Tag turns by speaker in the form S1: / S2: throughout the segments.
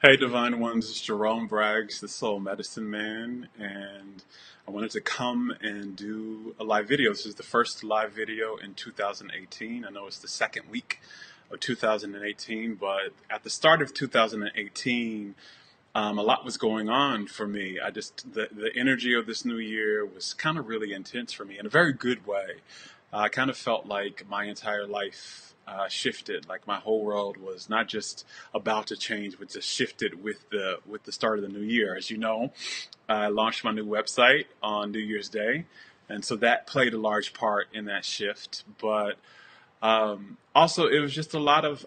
S1: Hey, Divine Ones, it's Jerome Braggs, the Soul Medicine Man, and I wanted to come and do a live video. This is the first live video in 2018. I know it's the second week of 2018, but at the start of 2018, a lot was going on for me. The energy of this new year was kind of really intense for me in a very good way. I kind of felt like my entire life shifted, like my whole world was not just about to change, but just shifted with the start of the new year. As you know, I launched my new website on New Year's Day, and so that played a large part in that shift. But also, it was just a lot of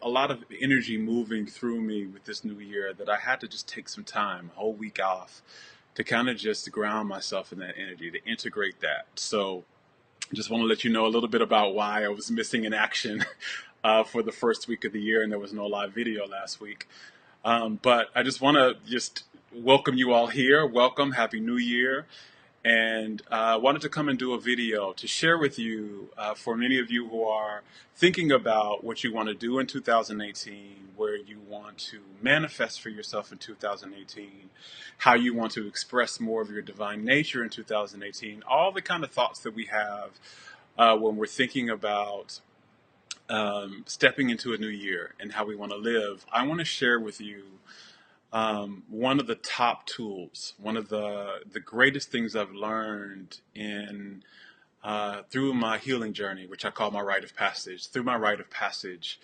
S1: energy moving through me with this new year that I had to just take some time, a whole week off, to kind of just ground myself in that energy, to integrate that. So, just want to let you know a little bit about why I was missing in action for the first week of the year, and there was no live video last week. But I just want to just welcome you all here. Welcome, Happy New Year. And wanted to come and do a video to share with you, for many of you who are thinking about what you want to do in 2018, where you want to manifest for yourself in 2018, how you want to express more of your divine nature in 2018, all the kind of thoughts that we have when we're thinking about stepping into a new year and how we want to live. I want to share with you one of the top tools, one of the greatest things I've learned in through my healing journey, which I call my rite of passage, through my rite of passage,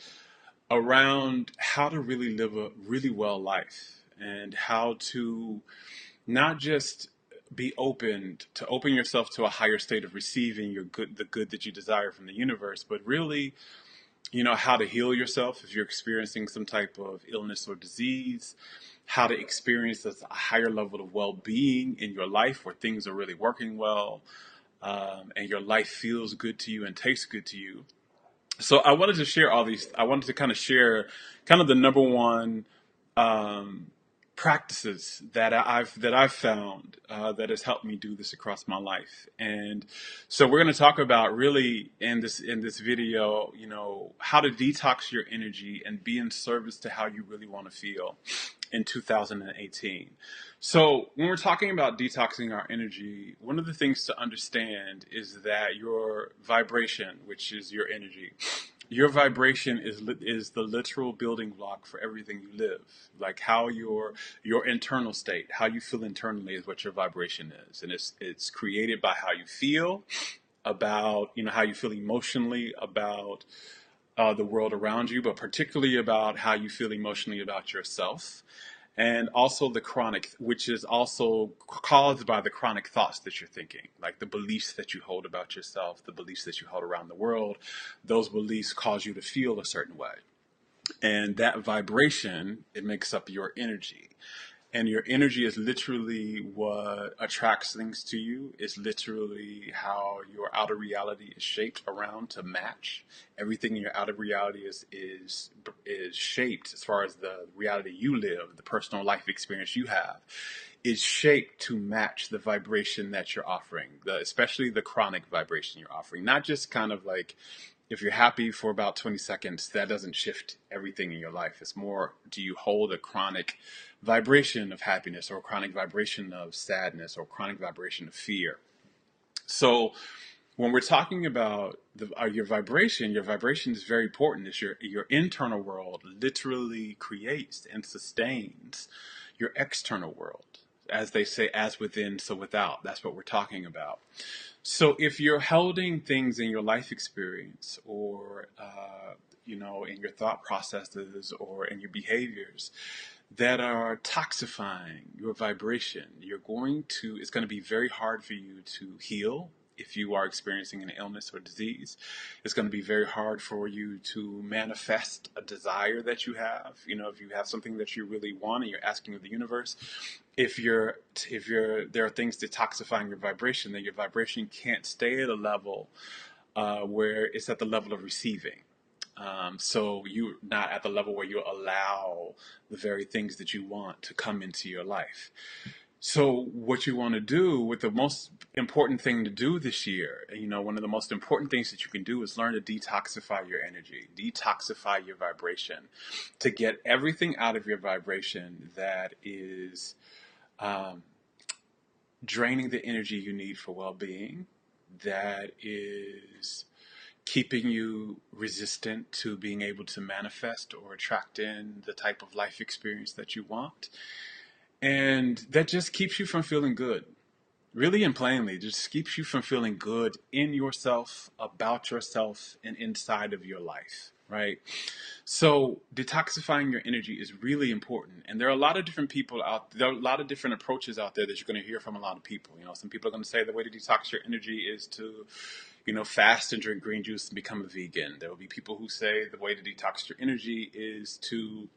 S1: around how to really live a really well life and how to not just be open to open yourself to a higher state of receiving the good that you desire from the universe, but really, how to heal yourself if you're experiencing some type of illness or disease, how to experience a higher level of well-being in your life where things are really working well, and your life feels good to you and tastes good to you. So I wanted to share all these. I wanted to kind of share kind of the number one um, practices that I've found that has helped me do this across my life. And so we're going to talk about really in this video, how to detox your energy and be in service to how you really want to feel in 2018. So when we're talking about detoxing our energy, one of the things to understand is that your vibration, which is your energy, your vibration is the literal building block for everything you live. Like how your internal state, how you feel internally, is what your vibration is, and it's created by how you feel about how you feel emotionally about the world around you, but particularly about how you feel emotionally about yourself. And also the chronic, which is also caused by the chronic thoughts that you're thinking, like the beliefs that you hold about yourself, the beliefs that you hold around the world. Those beliefs cause you to feel a certain way. And that vibration, it makes up your energy. And your energy is literally what attracts things to you. It's literally how your outer reality is shaped around to match. Everything in your outer reality is shaped, as far as the reality you live, the personal life experience you have, is shaped to match the vibration that you're offering, especially the chronic vibration you're offering. Not just kind of like, if you're happy for about 20 seconds, that doesn't shift everything in your life. It's more, do you hold a chronic vibration of happiness, or a chronic vibration of sadness, or a chronic vibration of fear? So when we're talking about your vibration is very important. It's your internal world literally creates and sustains your external world. As they say, as within, so without. That's what we're talking about. So if you're holding things in your life experience, or in your thought processes, or in your behaviors that are toxifying your vibration, it's going to be very hard for you to heal. If you are experiencing an illness or disease, it's going to be very hard for you to manifest a desire that you have. If you have something that you really want and you're asking of the universe, if there are things detoxifying your vibration, then your vibration can't stay at a level where it's at the level of receiving. So you're not at the level where you allow the very things that you want to come into your life. So what you want to do with the most important thing to do this year, one of the most important things that you can do is learn to detoxify your energy, detoxify your vibration, to get everything out of your vibration that is um, draining the energy you need for well-being, that is keeping you resistant to being able to manifest or attract in the type of life experience that you want. And that just keeps you from feeling good. Really and plainly, just keeps you from feeling good in yourself, about yourself, and inside of your life, right? So detoxifying your energy is really important. And there are a lot of different people out there are a lot of different approaches out there that you're going to hear from a lot of people. Some people are going to say the way to detox your energy is to, fast and drink green juice and become a vegan. There will be people who say the way to detox your energy is to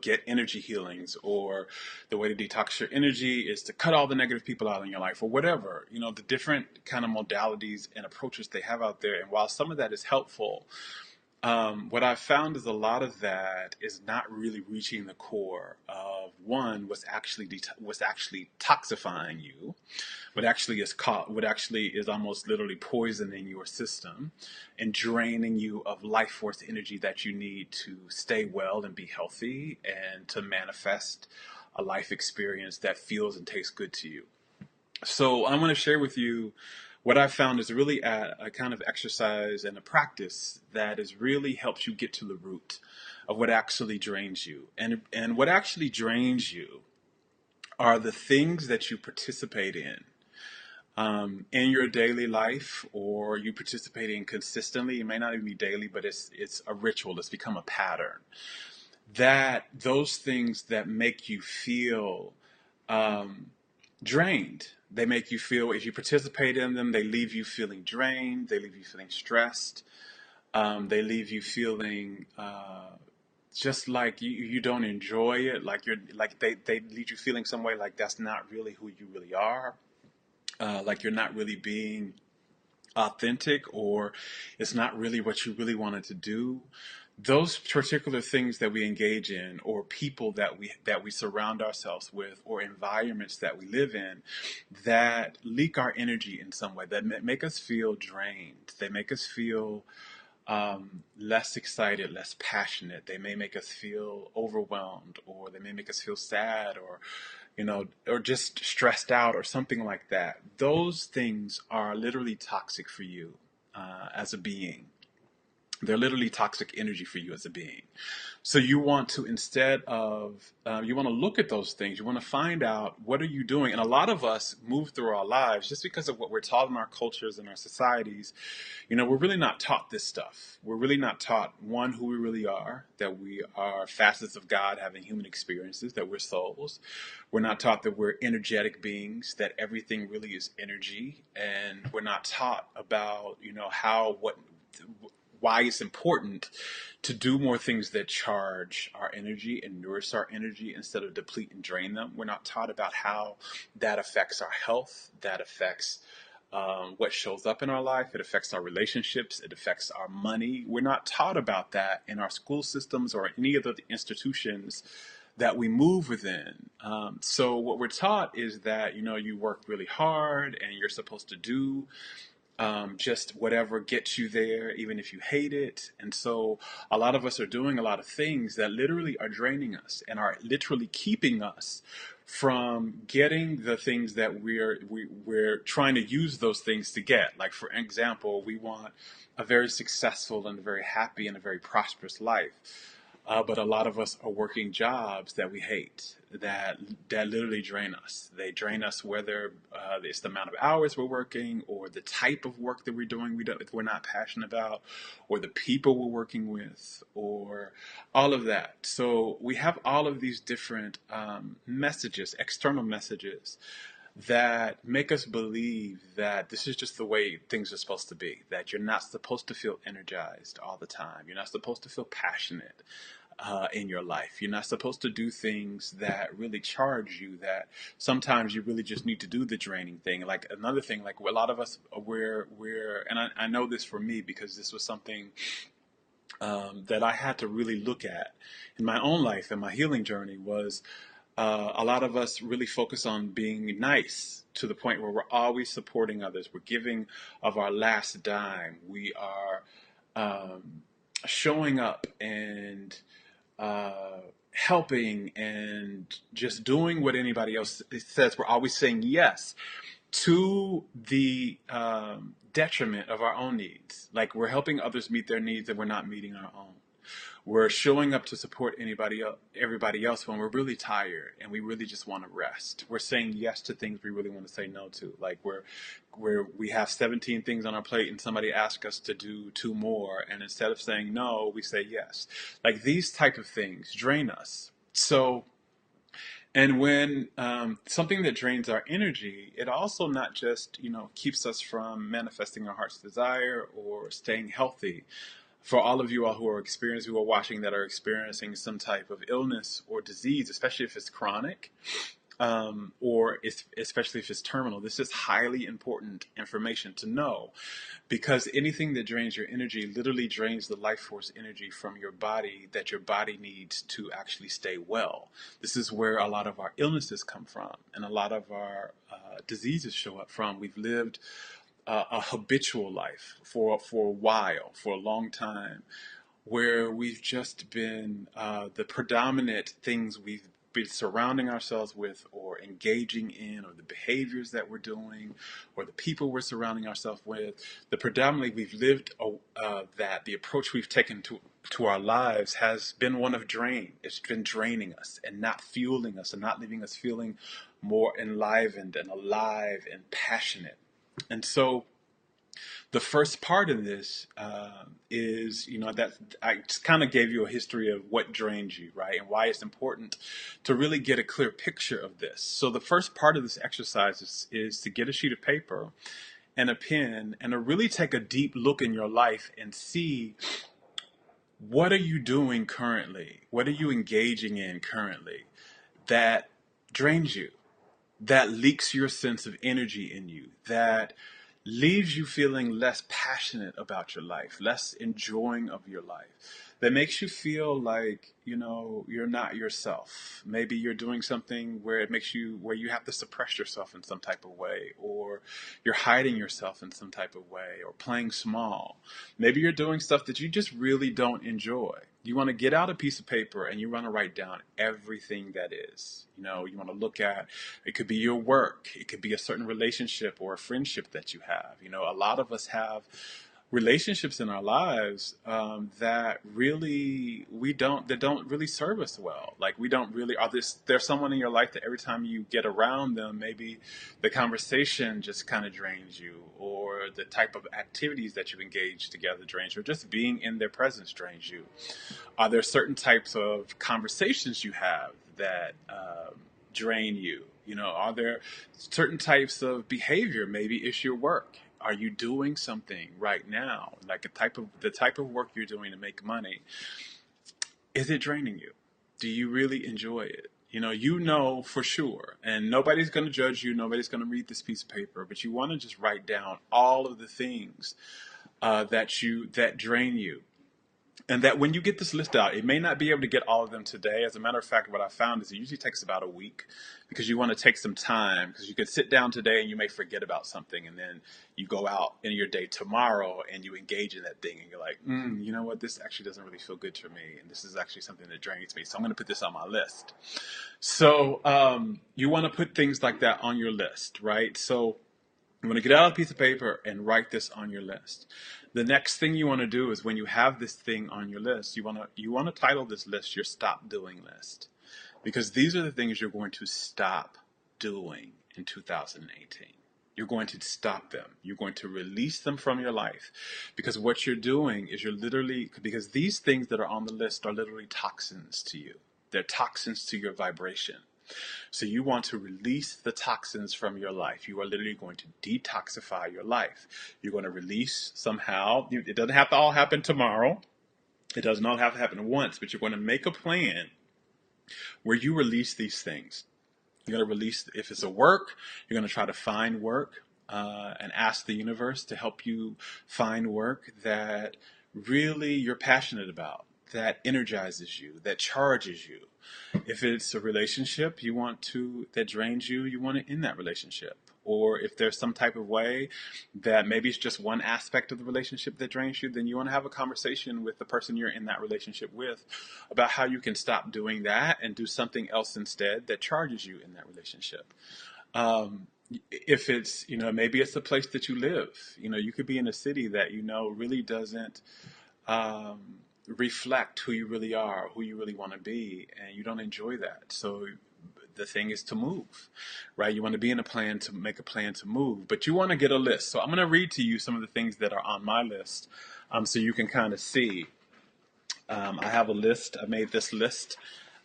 S1: get energy healings, or the way to detox your energy is to cut all the negative people out in your life, or whatever, the different kind of modalities and approaches they have out there. And while some of that is helpful, what I've found is a lot of that is not really reaching the core of what's actually toxifying you, what actually is almost literally poisoning your system and draining you of life force energy that you need to stay well and be healthy and to manifest a life experience that feels and tastes good to you. So I want to share with you what I've found is really a kind of exercise and a practice that is really helps you get to the root of what actually drains you. And what actually drains you are the things that you participate in your daily life, or you participate in consistently. It may not even be daily, but it's a ritual. It's become a pattern. That those things that make you feel drained. They make you feel, if you participate in them, they leave you feeling drained. They leave you feeling stressed. They leave you feeling just like you don't enjoy it. Like they leave you feeling some way like that's not really who you really are. Like you're not really being authentic, or it's not really what you really wanted to do. Those particular things that we engage in, or people that we surround ourselves with, or environments that we live in, that leak our energy in some way, that make us feel drained. They make us feel less excited, less passionate. They may make us feel overwhelmed, or they may make us feel sad, or just stressed out, or something like that. Those things are literally toxic for you as a being. They're literally toxic energy for you as a being. So you want to, instead of, you want to look at those things. You want to find out, what are you doing? And a lot of us move through our lives just because of what we're taught in our cultures and our societies. We're really not taught this stuff. We're really not taught, one, who we really are, that we are facets of God having human experiences, that we're souls. We're not taught that we're energetic beings, that everything really is energy. And we're not taught about, why it's important to do more things that charge our energy and nourish our energy instead of deplete and drain them. We're not taught about how that affects our health, that affects what shows up in our life. It affects our relationships. It affects our money. We're not taught about that in our school systems or any of the institutions that we move within. So what we're taught is that, you work really hard and you're supposed to do just whatever gets you there, even if you hate it. And so a lot of us are doing a lot of things that literally are draining us and are literally keeping us from getting the things that we're trying to use those things to get. Like, for example, we want a very successful and a very happy and a very prosperous life. But a lot of us are working jobs that we hate, that literally drain us. They drain us, whether it's the amount of hours we're working, or the type of work that we're doing we're not passionate about, or the people we're working with, or all of that. So we have all of these different messages, external messages, that make us believe that this is just the way things are supposed to be, that you're not supposed to feel energized all the time. You're not supposed to feel passionate in your life. You're not supposed to do things that really charge you, that sometimes you really just need to do the draining thing. Like, another thing, like, a lot of us, and I know this for me, because this was something that I had to really look at in my own life and my healing journey, was A lot of us really focus on being nice to the point where we're always supporting others. We're giving of our last dime. We are um, showing up and uh, helping and just doing what anybody else says. We're always saying yes to the detriment of our own needs. Like we're helping others meet their needs and we're not meeting our own. We're showing up to support everybody else when we're really tired and we really just want to rest. We're saying yes to things we really want to say no to. Like we have 17 things on our plate and somebody asks us to do two more, and instead of saying no, we say yes. Like these type of things drain us. So, and when something that drains our energy, it also not just keeps us from manifesting our heart's desire or staying healthy. For all of you all who are watching that are experiencing some type of illness or disease, especially if it's chronic, especially if it's terminal, this is highly important information to know, because anything that drains your energy literally drains the life force energy from your body that your body needs to actually stay well. This is where a lot of our illnesses come from and a lot of our diseases show up from. We've lived a habitual life for a while, for a long time, where we've just been the predominant things we've been surrounding ourselves with or engaging in, or the behaviors that we're doing, or the people we're surrounding ourselves with. The predominantly we've lived that the approach we've taken to our lives has been one of drain. It's been draining us and not fueling us and not leaving us feeling more enlivened and alive and passionate. And so the first part of this is, that I just kind of gave you a history of what drains you, right? And why it's important to really get a clear picture of this. So the first part of this exercise is to get a sheet of paper and a pen and to really take a deep look in your life and see, what are you doing currently? What are you engaging in currently that drains you, that leaks your sense of energy in you, that leaves you feeling less passionate about your life, less enjoying of your life, that makes you feel like, you're not yourself. Maybe you're doing something where where you have to suppress yourself in some type of way, or you're hiding yourself in some type of way, or playing small. Maybe you're doing stuff that you just really don't enjoy. You want to get out a piece of paper and you want to write down everything that is. You want to look at, it could be your work, it could be a certain relationship or a friendship that you have. A lot of us have relationships in our lives that don't really serve us well. Like we don't really there's someone in your life that every time you get around them, maybe the conversation just kind of drains you, or the type of activities that you engage together drains you, or just being in their presence drains you. Are there certain types of conversations you have that drain you? Are there certain types of behavior? Maybe it's your work. Are you doing something right now, like the type of work you're doing to make money? Is it draining you? Do you really enjoy it? For sure, and nobody's going to judge you. Nobody's going to read this piece of paper, but you want to just write down all of the things that drain you. And that when you get this list out, it may not be able to get all of them today. As a matter of fact, what I found is it usually takes about a week, because you want to take some time, because you could sit down today and you may forget about something, and then you go out in your day tomorrow and you engage in that thing and you're like, you know what, this actually doesn't really feel good for me, and this is actually something that drains me, so I'm going to put this on my list. So you want to put things like that on your list, right? So you want to get out a piece of paper and write this on your list. The next thing you want to do is, when you have this thing on your list, you want to title this list your stop doing list, because these are the things you're going to stop doing in 2018. You're going to stop them. You're going to release them from your life, because what you're doing is because these things that are on the list are literally toxins to you. They're toxins to your vibration. So you want to release the toxins from your life. You are literally going to detoxify your life. You're going to release somehow. It doesn't have to all happen tomorrow. It does not have to happen once, but you're going to make a plan where you release these things. You're going to release, if it's a work, you're going to try to find work and ask the universe to help you find work that really you're passionate about, that energizes you, that charges you. If it's a relationship that drains you, you want to end that relationship. Or if there's some type of way that maybe it's just one aspect of the relationship that drains you, then you want to have a conversation with the person you're in that relationship with about how you can stop doing that and do something else instead that charges you in that relationship. If it's, maybe it's the place that you live. You could be in a city that, really doesn't um, reflect who you really are, who you really want to be, and you don't enjoy that. So the thing is to move, right? You want to be in a plan to make a plan to move, but you want to get a list. So I'm going to read to you some of the things that are on my list, so you can kind of see. I have a list. I made this list.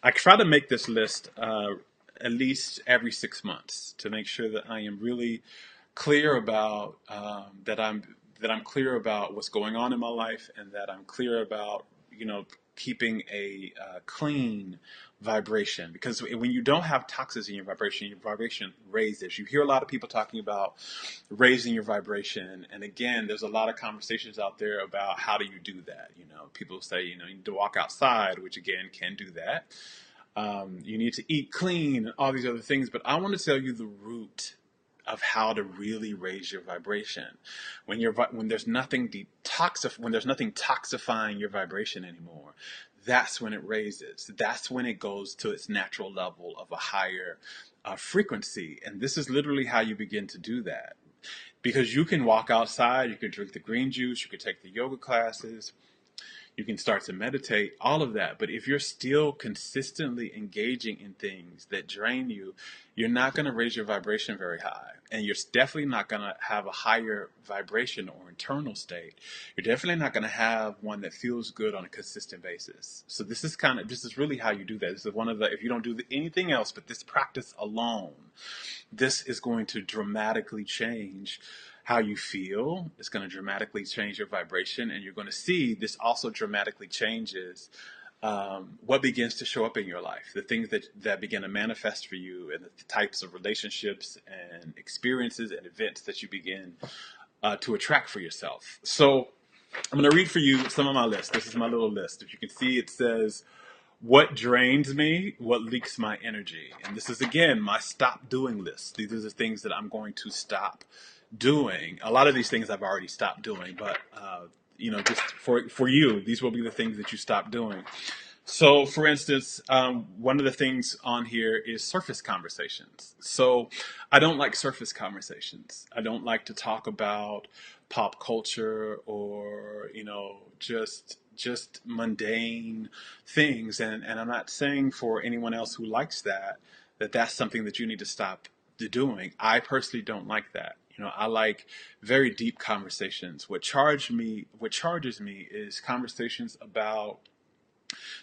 S1: I try to make this list at least every 6 months to make sure that I am really clear about that I'm clear about what's going on in my life, and that I'm clear about keeping a clean vibration. Because when you don't have toxins in your vibration raises. You hear a lot of people talking about raising your vibration, and again, there's a lot of conversations out there about how do you do that. People say you need to walk outside, which again can do that. You need to eat clean and all these other things, but I want to tell you the root of how to really raise your vibration. When there's nothing toxifying your vibration anymore, that's when it raises. That's when it goes to its natural level of a higher frequency. And this is literally how you begin to do that. Because you can walk outside, you can drink the green juice, you can take the yoga classes, you can start to meditate, all of that. But if you're still consistently engaging in things that drain you, you're not going to raise your vibration very high. And you're definitely not going to have a higher vibration or internal state. You're definitely not going to have one that feels good on a consistent basis. So this is really how you do that. This is one of if you don't do anything else but this practice alone, this is going to dramatically change how you feel. It's going to dramatically change your vibration, and you're going to see this also dramatically changes what begins to show up in your life, the things that begin to manifest for you, and the types of relationships and experiences and events that you begin to attract for yourself. So I'm going to read for you some of my list. This is my little list. If you can see, it says, what drains me, what leaks my energy. And this is, again, my stop doing list. These are the things that I'm going to stop doing. A lot of these things I've already stopped doing, but just for you, these will be the things that you stop doing. So, for instance, one of the things on here is surface conversations. So, I don't like surface conversations. I don't like to talk about pop culture or just mundane things. And I'm not saying for anyone else who likes that's something that you need to stop doing. I personally don't like that. I like very deep conversations. What charges me is conversations about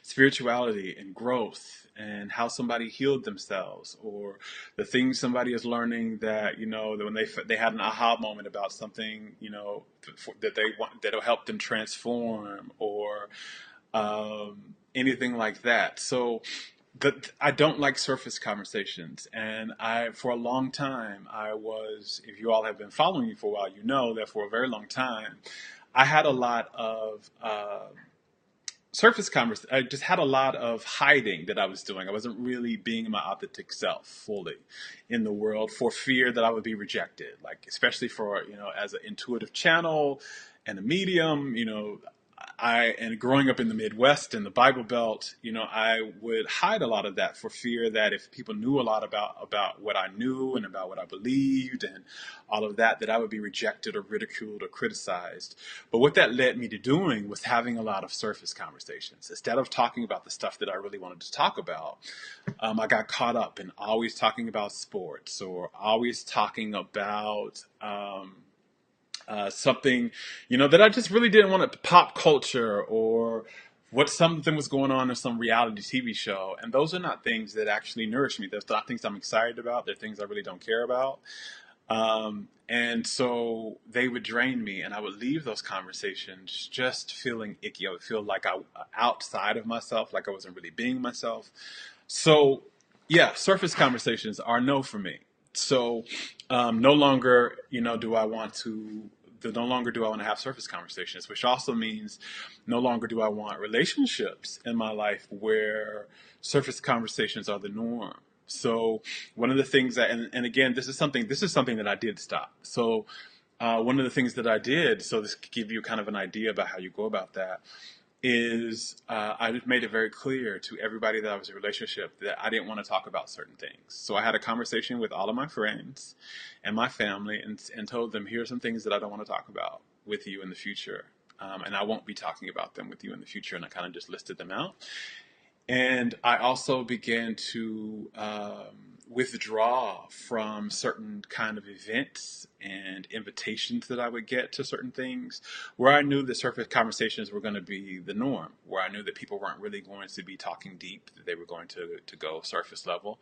S1: spirituality and growth and how somebody healed themselves, or the things somebody is learning that when they had an aha moment about something that they want, that'll help them transform, or anything like that. So I don't like surface conversations, and for a long time, if you all have been following me for a while, you know that for a very long time, I had a lot of surface conversation. I just had a lot of hiding that I was doing. I wasn't really being my authentic self fully in the world, for fear that I would be rejected, like especially for, as an intuitive channel and a medium, and growing up in the Midwest and the Bible Belt, I would hide a lot of that for fear that if people knew a lot about what I knew and about what I believed and all of that I would be rejected or ridiculed or criticized. But what that led me to doing was having a lot of surface conversations. Instead of talking about the stuff that I really wanted to talk about, I got caught up in always talking about sports, or always talking about something, that I just really didn't want to, pop culture, or what something was going on in some reality TV show. And those are not things that actually nourish me. They're not things I'm excited about. They're things I really don't care about. And so they would drain me, and I would leave those conversations just feeling icky. I would feel like I outside of myself, like I wasn't really being myself. So yeah, surface conversations are no for me. So no longer, do I want to no longer do I want to have surface conversations, which also means no longer do I want relationships in my life where surface conversations are the norm. So one of the things that, and again, this is something that I did stop. So one of the things that I did, so this could give you kind of an idea about how you go about that, is I just made it very clear to everybody that I was in a relationship that I didn't want to talk about certain things. So I had a conversation with all of my friends and my family and told them, here are some things that I don't want to talk about with you in the future. And I won't be talking about them with you in the future. And I kind of just listed them out. And I also began to withdraw from certain kind of events and invitations that I would get to certain things where I knew the surface conversations were going to be the norm, where I knew that people weren't really going to be talking deep, that they were going to go surface level.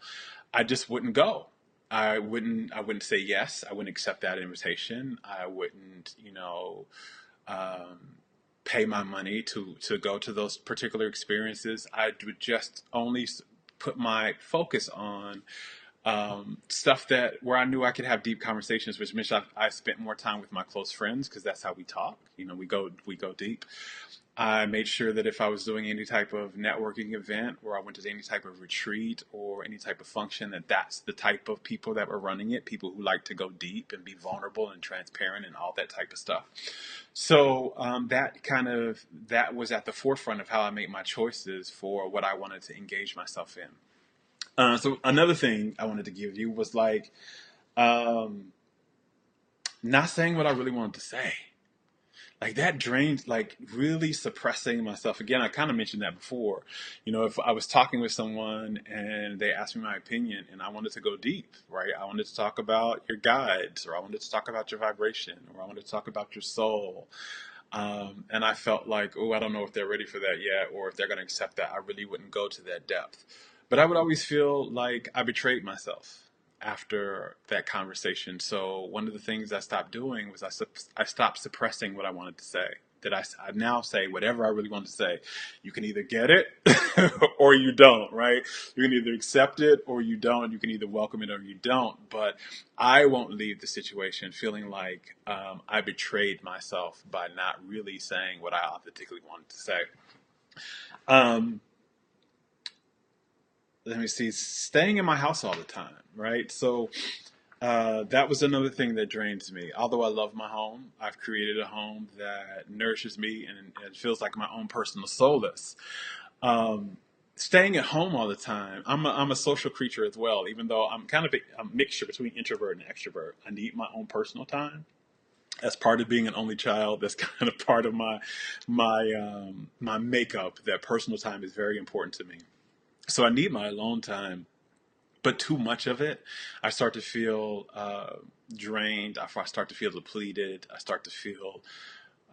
S1: I just wouldn't go. I wouldn't say yes. I wouldn't accept that invitation. I wouldn't, pay my money to go to those particular experiences. I would just only put my focus on stuff that where I knew I could have deep conversations, which means I spent more time with my close friends because that's how we talk. We go deep. I made sure that if I was doing any type of networking event or I went to any type of retreat or any type of function, that's the type of people that were running it, people who like to go deep and be vulnerable and transparent and all that type of stuff. So that was at the forefront of how I made my choices for what I wanted to engage myself in. So another thing I wanted to give you was like not saying what I really wanted to say. Like that drains, like really suppressing myself. Again, I kind of mentioned that before. If I was talking with someone and they asked me my opinion and I wanted to go deep, right? I wanted to talk about your guides, or I wanted to talk about your vibration, or I wanted to talk about your soul. And I felt like, oh, I don't know if they're ready for that yet, or if they're going to accept that. I really wouldn't go to that depth. But I would always feel like I betrayed myself after that conversation. So one of the things I stopped doing was I stopped suppressing what I wanted to say. That I now say whatever I really want to say. You can either get it or you don't, right? You can either accept it or you don't. You can either welcome it or you don't. But I won't leave the situation feeling like I betrayed myself by not really saying what I authentically wanted to say. Um, Let me see, staying in my house all the time, right? So that was another thing that drains me. Although I love my home, I've created a home that nourishes me and feels like my own personal solace. Um, Staying at home all the time, I'm a social creature as well, even though I'm kind of a mixture between introvert and extrovert. I need my own personal time. As part of being an only child, that's kind of part of my makeup. That personal time is very important to me. So I need my alone time, but too much of it, I start to feel drained. I start to feel depleted. I start to feel,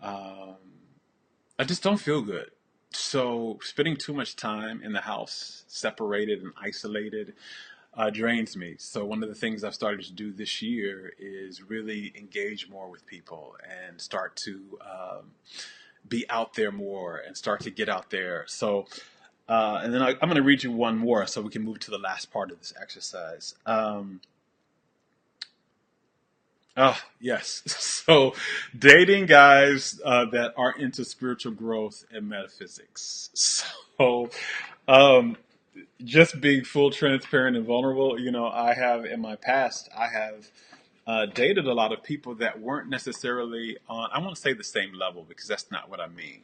S1: um, I just don't feel good. So spending too much time in the house, separated and isolated, drains me. So one of the things I've started to do this year is really engage more with people and start to be out there more and start to get out there. So and then I'm going to read you one more so we can move to the last part of this exercise. Oh, yes. So dating guys that are into spiritual growth and metaphysics. So um, just being full, transparent, and vulnerable, I have in my past, I have dated a lot of people that weren't necessarily on, I won't say the same level because that's not what I mean.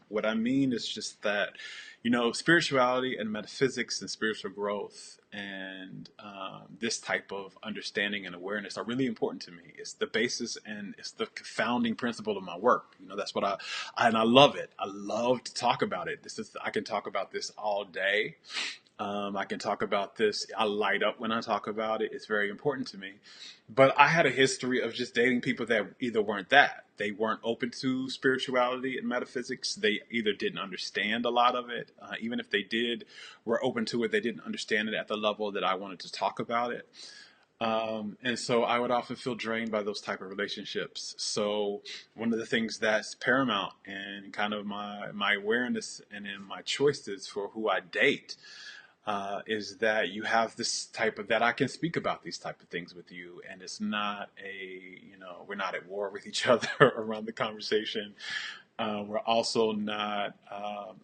S1: What I mean is just that, spirituality and metaphysics and spiritual growth and this type of understanding and awareness are really important to me. It's the basis and it's the founding principle of my work. That's what and I love it. I love to talk about it. I can talk about this all day. I can talk about this. I light up when I talk about it. It's very important to me. But I had a history of just dating people that either weren't that. They weren't open to spirituality and metaphysics. They either didn't understand a lot of it. Even if they did, were open to it, they didn't understand it at the level that I wanted to talk about it. And so I would often feel drained by those type of relationships. So one of the things that's paramount in kind of my awareness and in my choices for who I date is that you have this type of, that I can speak about these type of things with you, and it's not we're not at war with each other around the conversation. We're also not,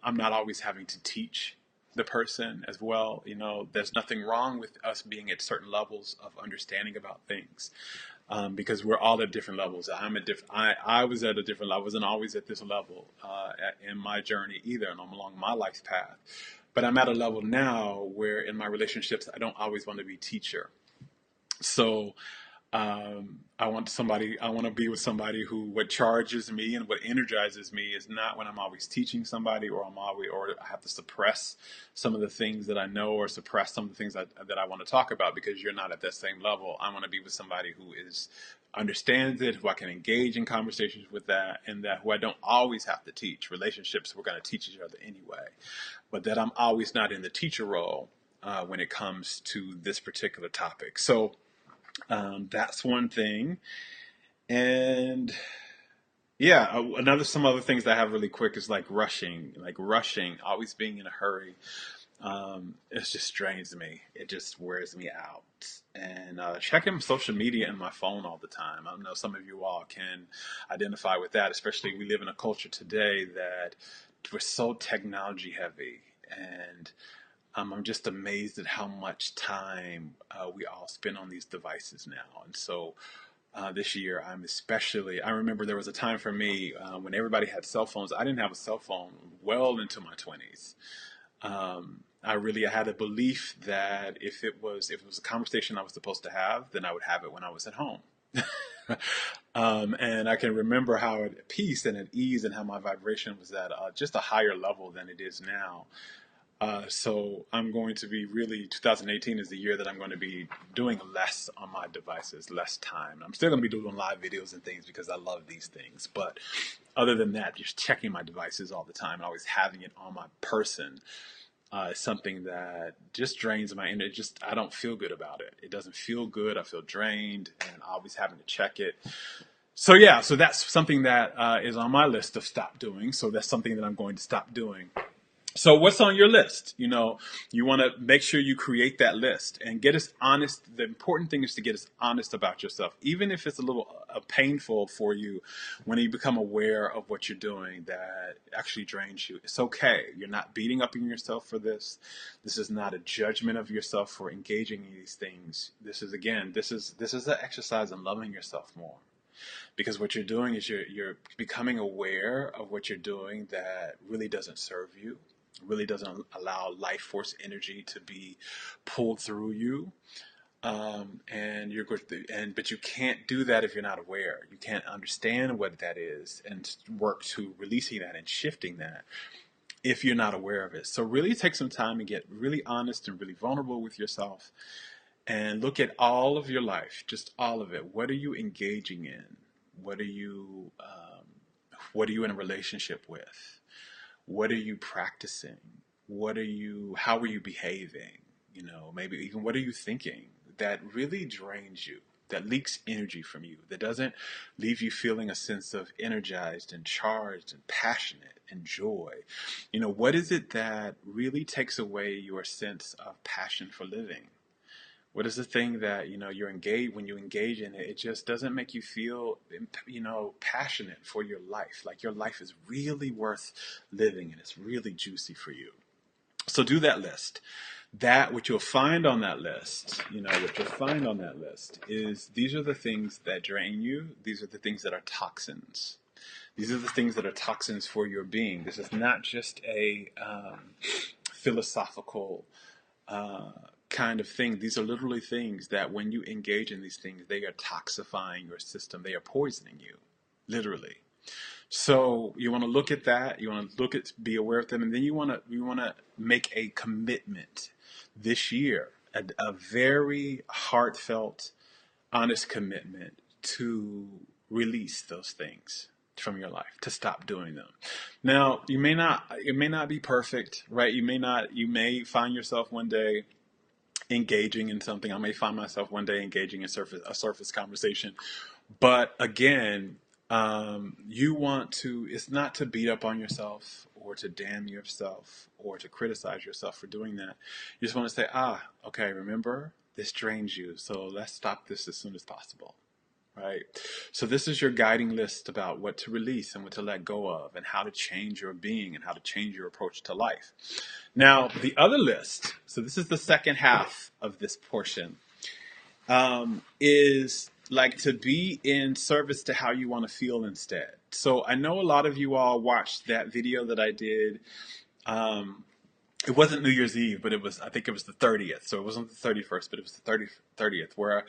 S1: I'm not always having to teach the person as well. There's nothing wrong with us being at certain levels of understanding about things. Because we're all at different levels. I was at a different level. I wasn't always at this level in my journey either, and I'm along my life path. But I'm at a level now where in my relationships, I don't always want to be teacher. So I want to be with somebody who, what charges me and what energizes me is not when I'm always teaching somebody, or I have to suppress some of the things that I know, or suppress some of the things that I want to talk about because you're not at that same level. I want to be with somebody who understands it, who I can engage in conversations with, that, and that who I don't always have to teach. Relationships, we're going to teach each other anyway, but that I'm always not in the teacher role when it comes to this particular topic. So that's one thing. And yeah, some other things that I have really quick is like rushing, always being in a hurry. It just drains me. It just wears me out. And checking social media and my phone all the time. I know some of you all can identify with that, especially we live in a culture today that we're so technology heavy. And I'm just amazed at how much time we all spend on these devices now. And so this year, I remember there was a time for me when everybody had cell phones. I didn't have a cell phone well into my 20s. I had a belief that if it was a conversation I was supposed to have, then I would have it when I was at home. And I can remember how at peace and at ease, and how my vibration was at just a higher level than it is now. So I'm going to be 2018 is the year that I'm going to be doing less on my devices, less time. I'm still going to be doing live videos and things because I love these things. But other than that, just checking my devices all the time and always having it on my person is something that just drains my energy. I don't feel good about it. It doesn't feel good. I feel drained and always having to check it. So yeah, so that's something that is on my list of stop doing. So that's something that I'm going to stop doing. So what's on your list? You want to make sure you create that list and get as honest. The important thing is to get as honest about yourself, even if it's a little painful for you when you become aware of what you're doing that actually drains you. It's okay. You're not beating up on yourself for this. This is not a judgment of yourself for engaging in these things. This is an exercise in loving yourself more. Because what you're doing is you're becoming aware of what you're doing that really doesn't serve you, really doesn't allow life force energy to be pulled through you. But you can't do that if you're not aware. You can't understand what that is and work to releasing that and shifting that if you're not aware of it. So really take some time and get really honest and really vulnerable with yourself and look at all of your life, just all of it. What are you engaging in? What are you in a relationship with? What are you practicing? How are you behaving? Maybe even what are you thinking that really drains you, that leaks energy from you, that doesn't leave you feeling a sense of energized and charged and passionate and joy? What is it that really takes away your sense of passion for living? What is the thing that, you're engaged, when you engage in it, it just doesn't make you feel, passionate for your life. Like your life is really worth living and it's really juicy for you. So do that list. What you'll find on that list, is these are the things that drain you. These are the things that are toxins. These are the things that are toxins for your being. This is not just a philosophical kind of thing. These are literally things that when you engage in these things, they are toxifying your system. They are poisoning you, literally. So you want to look at that. You want to be aware of them, and then you want to make a commitment this year, a very heartfelt, honest commitment to release those things from your life, to stop doing them. Now, it may not be perfect, right? You may find yourself one day engaging in something. I may find myself one day engaging in a surface conversation. But again, it's not to beat up on yourself or to damn yourself or to criticize yourself for doing that. You just want to say, okay, remember, this drains you, so let's stop this as soon as possible. Right. So this is your guiding list about what to release and what to let go of and how to change your being and how to change your approach to life. Now, the other list, so this is the second half of this portion, is like to be in service to how you want to feel instead. So I know a lot of you all watched that video that I did. It wasn't New Year's Eve, but I think it was the 30th. So it wasn't the 31st, but it was the 30th, where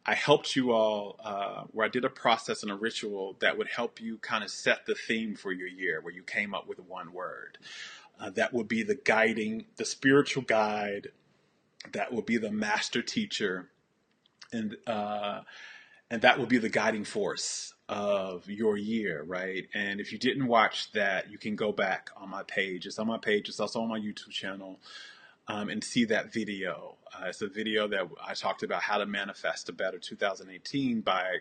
S1: I helped you all, where I did a process and a ritual that would help you kind of set the theme for your year, where you came up with one word. That would be the spiritual guide, that would be the master teacher, and that would be the guiding force of your year, right? And if you didn't watch that, you can go back on my page. It's on my page. It's also on my YouTube channel, and see that video. It's a video that I talked about how to manifest a better 2018 by,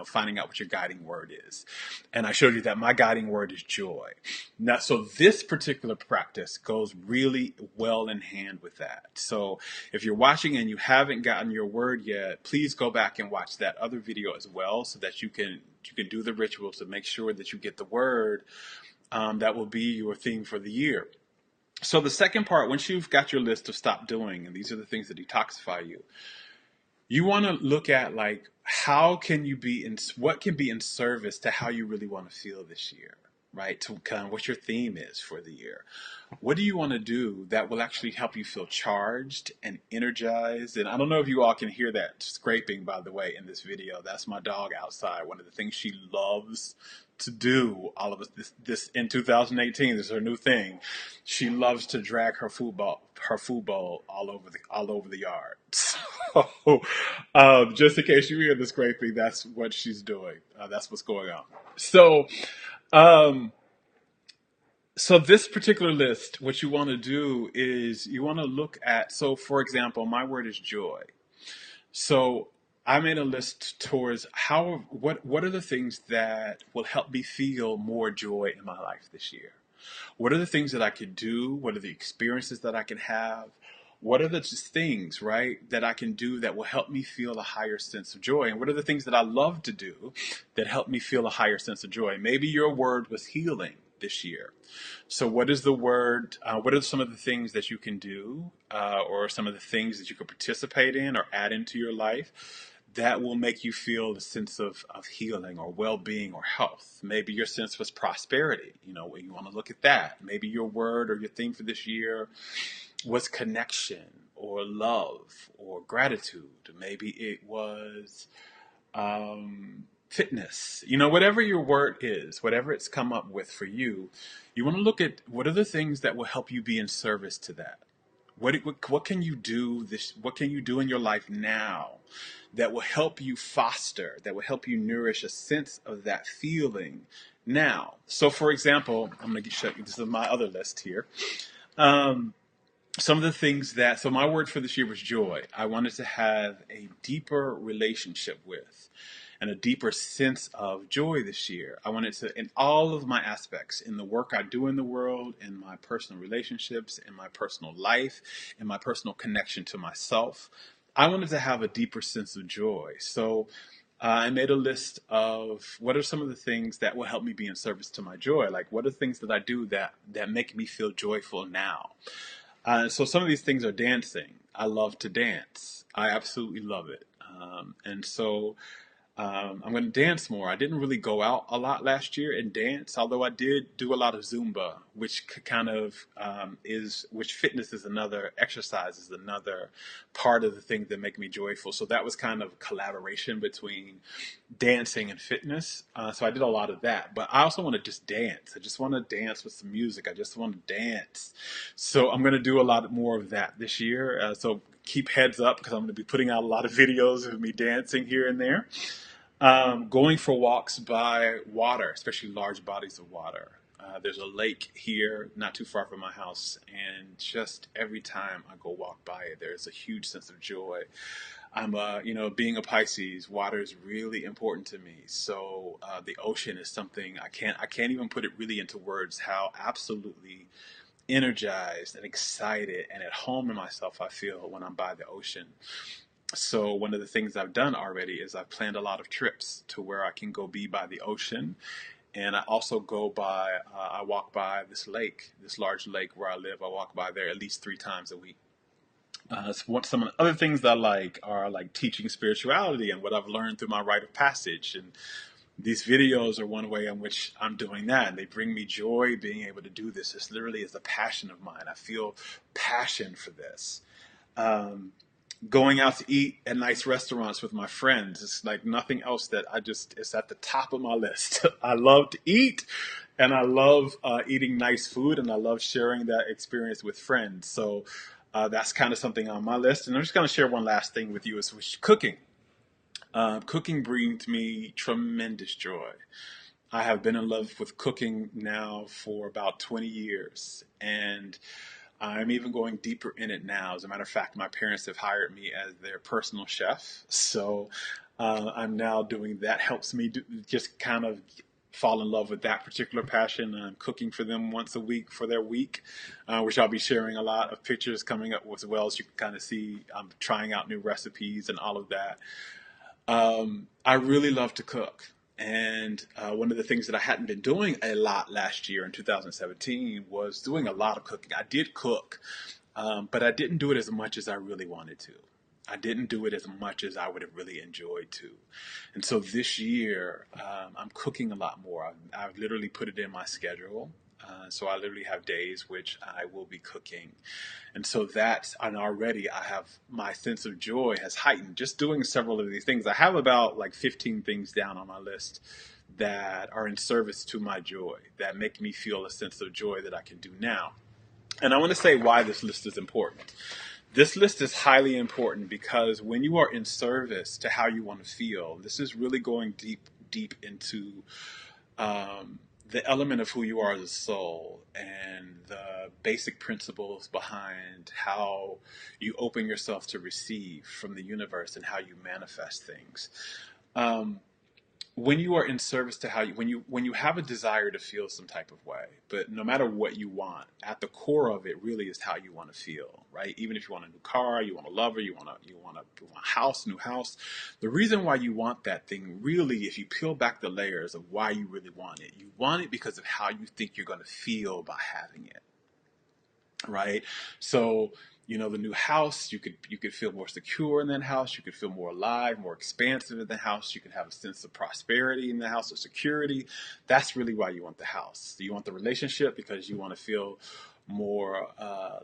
S1: finding out what your guiding word is. And I showed you that my guiding word is joy. Now, so this particular practice goes really well in hand with that. So if you're watching and you haven't gotten your word yet, please go back and watch that other video as well, so that you can do the ritual to make sure that you get the word that will be your theme for the year. So the second part, once you've got your list of stop doing, and these are the things that detoxify you, you want to look at like, what can be in service to how you really want to feel this year, right? To kind of what your theme is for the year. What do you want to do that will actually help you feel charged and energized? And I don't know if you all can hear that scraping, by the way, in this video. That's my dog outside. One of the things she loves to do, all of this in 2018, this is her new thing. She loves to drag her food bowl all over the yard. So, just in case you hear the scraping, that's what she's doing. That's what's going on. So, so this particular list, what you want to do is you want to look at, so for example, my word is joy. So I made a list towards what are the things that will help me feel more joy in my life this year? What are the things that I could do? What are the experiences that I can have? What are the things, right, that I can do that will help me feel a higher sense of joy? And what are the things that I love to do that help me feel a higher sense of joy? Maybe your word was healing this year. So what is the word? What are some of the things that you can do, or some of the things that you could participate in or add into your life that will make you feel a sense of healing or well-being or health? Maybe your sense was prosperity. You want to look at that. Maybe your word or your theme for this year was connection or love or gratitude. Maybe it was fitness. Whatever your word is, whatever it's come up with for you, you want to look at what are the things that will help you be in service to that. What can you do what can you do in your life now that will help you foster, that will help you nourish a sense of that feeling now? So for example, I'm going to show you, this is my other list here. Some of the things so my word for this year was joy. I wanted to have a deeper relationship with and a deeper sense of joy this year. I wanted to, in all of my aspects, in the work I do in the world, in my personal relationships, in my personal life, in my personal connection to myself, I wanted to have a deeper sense of joy. So I made a list of what are some of the things that will help me be in service to my joy. Like, what are things that I do that make me feel joyful now? So some of these things are dancing. I love to dance. I absolutely love it. And so I'm going to dance more. I didn't really go out a lot last year and dance, although I did do a lot of Zumba, which kind of which fitness is another, exercise is another part of the things that make me joyful. So that was kind of a collaboration between dancing and fitness. So I did a lot of that, but I also want to just dance. I just want to dance with some music. I just want to dance. So I'm going to do a lot more of that this year. So keep heads up, because I'm going to be putting out a lot of videos of me dancing here and there. Going for walks by water, especially large bodies of water. There's a lake here, not too far from my house, and just every time I go walk by it, there's a huge sense of joy. Being a Pisces, water is really important to me. So the ocean is something I can't even put it really into words how absolutely energized and excited and at home in myself I feel when I'm by the ocean. So one of the things I've done already is I've planned a lot of trips to where I can go be by the ocean. And I also I walk by this lake, this large lake where I live. I walk by there at least 3 times a week. Some of the other things that I like are like teaching spirituality and what I've learned through my rite of passage. And these videos are one way in which I'm doing that. And they bring me joy being able to do this. This literally is a passion of mine. I feel passion for this. Um, Going out to eat at nice restaurants with my friends. It's like nothing else it's at the top of my list. I love to eat and I love eating nice food and I love sharing that experience with friends. So that's kind of something on my list. And I'm just going to share one last thing with you is cooking. Cooking brings me tremendous joy. I have been in love with cooking now for about 20 years. And I'm even going deeper in it now. As a matter of fact, my parents have hired me as their personal chef. So I'm now doing that. Helps me just kind of fall in love with that particular passion. I'm cooking for them once a week for their week, which I'll be sharing a lot of pictures coming up as well. So you can kind of see I'm trying out new recipes and all of that. I really love to cook. And one of the things that I hadn't been doing a lot last year in 2017 was doing a lot of cooking. I did cook, but I didn't do it as much as I really wanted to. I didn't do it as much as I would have really enjoyed to. And so this year, I'm cooking a lot more. I've literally put it in my schedule. So I literally have days which I will be cooking. And so and already I have my sense of joy has heightened just doing several of these things. I have about like 15 things down on my list that are in service to my joy, that make me feel a sense of joy that I can do now. And I want to say why this list is important. This list is highly important because when you are in service to how you want to feel, this is really going deep into the element of who you are as a soul and the basic principles behind how you open yourself to receive from the universe and how you manifest things. When you are in service to when you have a desire to feel some type of way, but no matter what you want, at the core of it really is how you want to feel, right? Even if you want a new car, you want a lover, you want a new house. The reason why you want that thing really, if you peel back the layers of why you really want it, you want it because of how you think you're going to feel by having it, right? So the new house, you could feel more secure in that house. You could feel more alive, more expansive in the house. You could have a sense of prosperity in the house or security. That's really why you want the house. You want the relationship because you want to feel more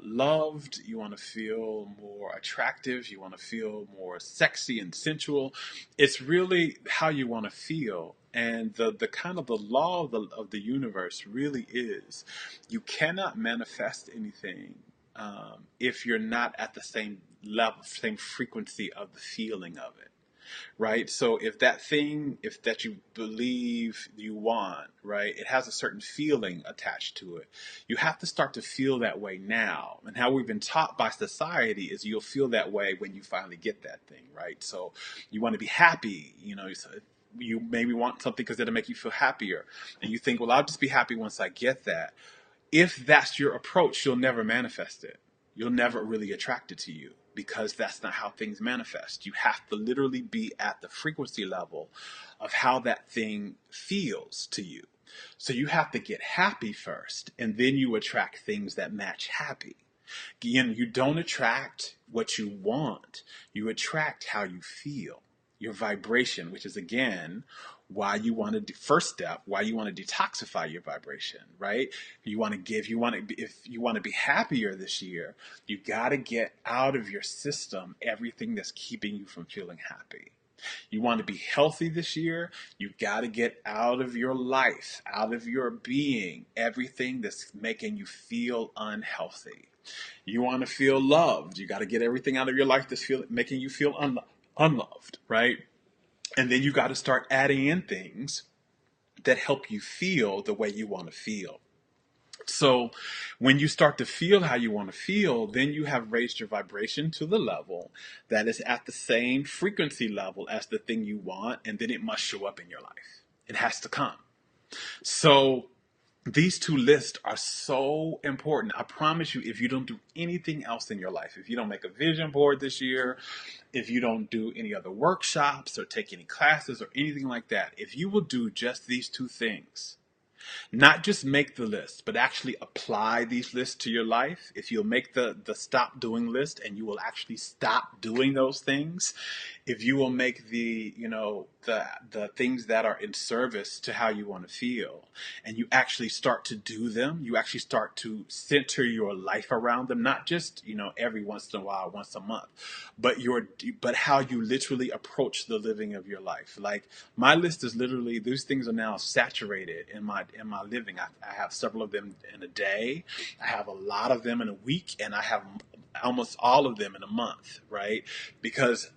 S1: loved. You want to feel more attractive. You want to feel more sexy and sensual. It's really how you want to feel. And the kind of the law of the universe really is you cannot manifest anything if you're not at the same level, same frequency of the feeling of it, right? So if that you believe you want, right, it has a certain feeling attached to it. You have to start to feel that way now. And how we've been taught by society is you'll feel that way when you finally get that thing, right? So you want to be happy, so you maybe want something because it'll make you feel happier. And you think, well, I'll just be happy once I get that. If that's your approach, you'll never manifest it. You'll never really attract it to you because that's not how things manifest. You have to literally be at the frequency level of how that thing feels to you. So you have to get happy first, and then you attract things that match happy. Again, you don't attract what you want. You attract how you feel, your vibration, which is, again, why you want to first step, why you want to detoxify your vibration, right? If you want to be happier this year, you got to get out of your system everything that's keeping you from feeling happy. You want to be healthy this year, you got to get out of your life, out of your being, everything that's making you feel unhealthy. You want to feel loved, you got to get everything out of your life that's making you feel unloved, right? And then you got to start adding in things that help you feel the way you want to feel. So when you start to feel how you want to feel, then you have raised your vibration to the level that is at the same frequency level as the thing you want, and then it must show up in your life. It has to come. So these two lists are so important. I promise you, if you don't do anything else in your life, if you don't make a vision board this year, if you don't do any other workshops or take any classes or anything like that, if you will do just these two things, not just make the list, but actually apply these lists to your life. If you'll make the stop doing list and you will actually stop doing those things, if you will make the things that are in service to how you want to feel, and you actually start to do them, you actually start to center your life around them, not just, every once in a while, once a month, but how you literally approach the living of your life. Like, my list is literally, these things are now saturated in my living. I have several of them in a day. I have a lot of them in a week, and I have almost all of them in a month, right? Because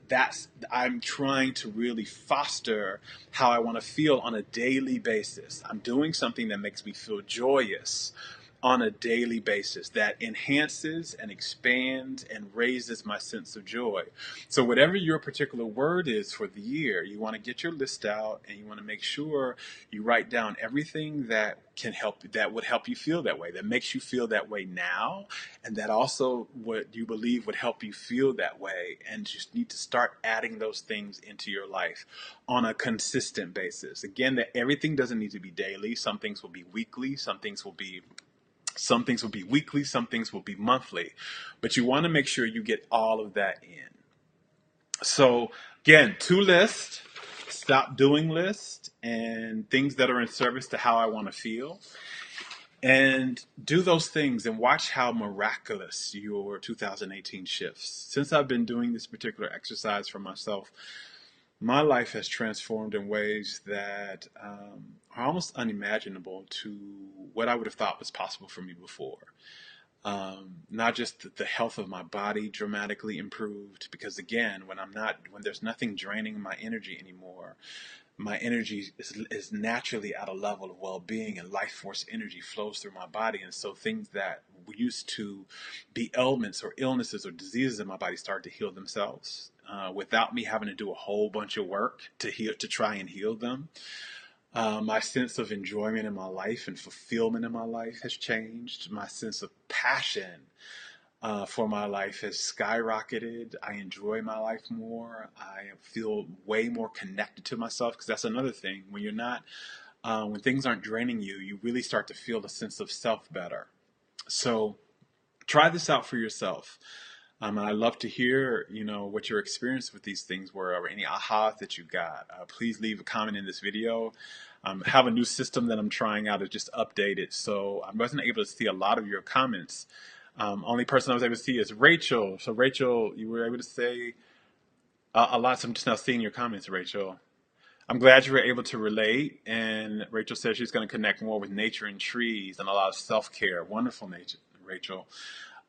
S1: I'm trying to really foster how I want to feel on a daily basis. I'm doing something that makes me feel joyous on a daily basis, that enhances and expands and raises my sense of joy. So whatever your particular word is for the year, you want to get your list out, and you want to make sure you write down everything that would help you feel that way, that makes you feel that way now, and that also what you believe would help you feel that way, and just need to start adding those things into your life on a consistent basis. Again, that everything doesn't need to be daily. Some things will be weekly, some things will be weekly, some things will be monthly, but you want to make sure you get all of that in. So again, two lists, stop doing lists, and things that are in service to how I want to feel. And do those things and watch how miraculous your 2018 shifts. Since I've been doing this particular exercise for myself, my life has transformed in ways that are almost unimaginable to what I would have thought was possible for me before. Not just the health of my body dramatically improved, because again, when there's nothing draining my energy anymore, my energy is naturally at a level of well-being, and life force energy flows through my body. And so things that used to be ailments or illnesses or diseases in my body started to heal themselves without me having to do a whole bunch of work to try and heal them. My sense of enjoyment in my life and fulfillment in my life has changed. My sense of passion for my life has skyrocketed. I enjoy my life more. I feel way more connected to myself, because that's another thing. When when things aren't draining you, you really start to feel a sense of self better. So try this out for yourself. And I'd love to hear, what your experience with these things were, or any ahas that you got. Please leave a comment in this video. I have a new system that I'm trying out to just update it, so I wasn't able to see a lot of your comments. Only person I was able to see is Rachel. So Rachel, you were able to say a lot. So I'm just now seeing your comments, Rachel. I'm glad you were able to relate. And Rachel says she's going to connect more with nature and trees and a lot of self-care. Wonderful, nature, Rachel.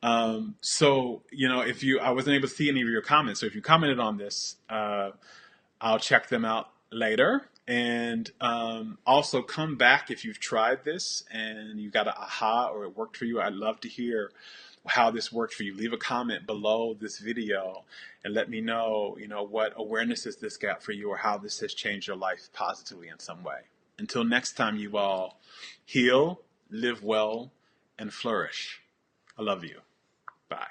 S1: I wasn't able to see any of your comments. So if you commented on this, I'll check them out later. And also come back if you've tried this and you got an aha or it worked for you. I'd love to hear how this worked for you. Leave a comment below this video and let me know, what awarenesses this got for you, or how this has changed your life positively in some way. Until next time, you all heal, live well, and flourish. I love you. Bye.